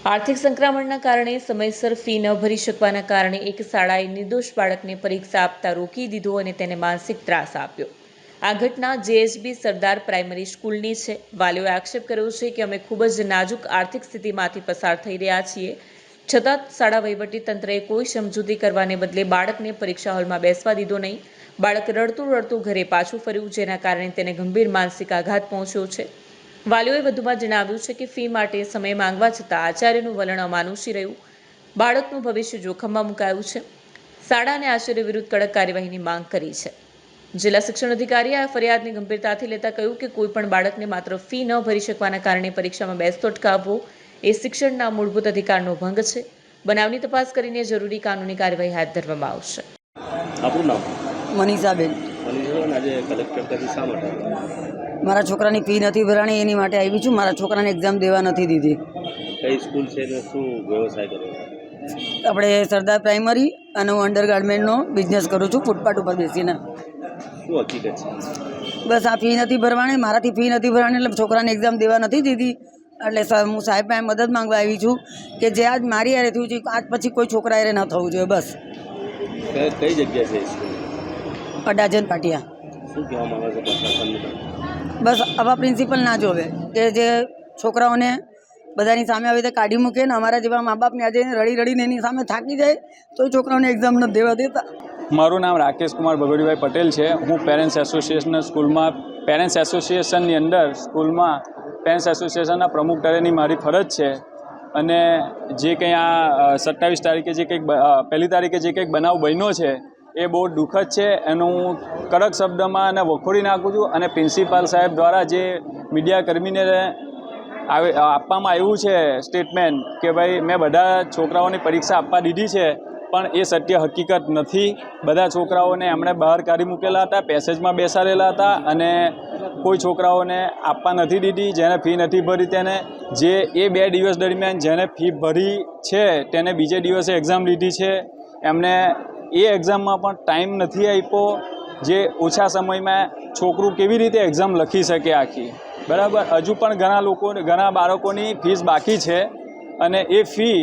આર્થિક સંક્રમણના કારણે સમયસર ફી ન ભરી શકવાના કારણે એક શાળાએ નિર્દોષ બાળકને પરીક્ષા આપતા રોકી દીધો અને તેને માનસિક ત્રાસ આપ્યો। આ ઘટના જેએસબી સરદાર પ્રાઇમરી સ્કૂલની છે। વાલીઓએ આક્ષેપ કર્યો છે કે અમે ખૂબ જ નાજુક આર્થિક સ્થિતિમાંથી પસાર થઈ રહ્યા છીએ, છતાં શાળા વહીવટી તંત્રએ કોઈ સમજૂતી કરવાને બદલે બાળકને પરીક્ષા હોલમાં બેસવા દીધો નહીં। બાળક રડતું રડતું ઘરે પાછું ફર્યું, જેના કારણે તેને ગંભીર માનસિક આઘાત પહોંચ્યો છે। વાલીઓએ વધુમાં જણાવ્યું છે કે ફી માટે સમય માંગવા છતાં આચાર્યનું વલણ અમાનુષી રહ્યું, બાળકનું ભવિષ્ય જોખમમાં મુકાયું છે। શાળા અને આચાર્ય વિરુદ્ધ કડક કાર્યવાહીની માંગ કરી છે। જિલ્લા શિક્ષણ અધિકારીએ આ ફરિયાદની ગંભીરતાથી લેતા કહ્યું કે કોઈ પણ બાળકને માત્ર ફી ન ભરી શકવાના કારણે પરીક્ષામાં બેસતો અટકાવવો એ શિક્ષણના મૂળભૂત અધિકારનો ભંગ છે। બનાવની તપાસ કરીને જરૂરી કાનૂની કાર્યવાહી હાથ ધરવામાં આવશે। આપણું નામ? મનીષાબેન। મનીષાબેન, આજે કલેક્ટર કચેરી શા માટે આવ્યા? મારા છોકરાની ફી નથી ભરાણી, એની માટે આવી છું। મારા છોકરાને એક્ઝામ દેવા નથી દીધી। કઈ સ્કૂલ છે ને શું વ્યવસાય કરો? આપણે સરદાર પ્રાઇમરી અને હું અંડરગાર્મેન્ટનો બિઝનેસ કરું છું, ફૂટપાથ ઉપર બેસીને। શું હકીકત છે? બસ આ ફી નથી ભરવાની, મારાથી ફી નથી ભરવાની એટલે છોકરાને એક્ઝામ દેવા નથી દીધી। એટલે હું સાહેબ પાસે મદદ માંગવા આવી છું કે જે આજ મારી હારે થયું છે આજ પછી કોઈ છોકરા હારે ન થવું જોઈએ। બસ કઈ જગ્યા છે સ્કૂલ? અડાજન પાટિયા। શું કહેવા માંગે છે પ્રશાસનને? બસ આવા પ્રિન્સિપલ ના જોવે કે જે છોકરાઓને બધાની સામે આવી રીતે કાઢી મૂકે ને અમારા જેવા મા બાપને આજે રડી રડીને એની સામે થાકી જાય તો એ છોકરાઓને એક્ઝામ નથી દેવા દેતા। મારું નામ રાકેશ કુમાર ભગોડીભાઈ પટેલ છે। હું પેરેન્ટ્સ એસોસિએશન સ્કૂલમાં પેરેન્ટ્સ એસોસિએશનની અંદર સ્કૂલમાં પેરેન્ટ્સ એસોસિએશનના પ્રમુખ તરીકેની મારી ફરજ છે। અને જે કંઈ આ 27 તારીખે જે કંઈક 1લી તારીખે જે કંઈક બનાવ બન્યો છે એ બહુ દુઃખદ છે। એનું હું કડક શબ્દમાં અને વખોડી નાખું છું। અને પ્રિન્સિપાલ સાહેબ દ્વારા જે મીડિયાકર્મીને આપવામાં આવ્યું છે સ્ટેટમેન્ટ કે ભાઈ મેં બધા છોકરાઓની પરીક્ષા આપવા દીધી છે, પણ એ સત્ય હકીકત નથી। બધા છોકરાઓને એમણે બહાર કાઢી મૂકેલા હતા, પેસેજમાં બેસાડેલા હતા અને કોઈ છોકરાઓને આપવા નથી દીધી। જેને ફી નથી ભરી તેને જે એ 2 દિવસ દરમિયાન જેને ફી ભરી છે તેને બીજે દિવસે એક્ઝામ લીધી છે। એમને એ એક્ઝામમાં પણ ટાઈમ નથી આપ્યો। જે ઓછા સમયમાં છોકરું કેવી રીતે એક્ઝામ લખી શકે આખી, બરાબર? હજુ પણ ઘણા બાળકોની ફીસ બાકી છે અને એ ફી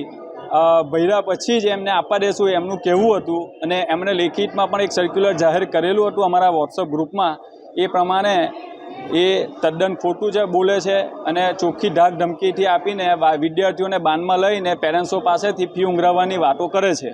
ભર્યા પછી જ એમને આપવા દેશું એમનું કહેવું હતું। અને એમણે લેખિતમાં પણ એક સર્ક્યુલર જાહેર કરેલું હતું અમારા વોટ્સઅપ ગ્રુપમાં। એ પ્રમાણે એ તદ્દન ખોટું છે, બોલે છે અને ચોખ્ખી ધાક ધમકીથી આપીને વિદ્યાર્થીઓને બાનમાં લઈને પેરેન્ટ્સો પાસેથી ફી ઉઘરાવવાની વાતો કરે છે।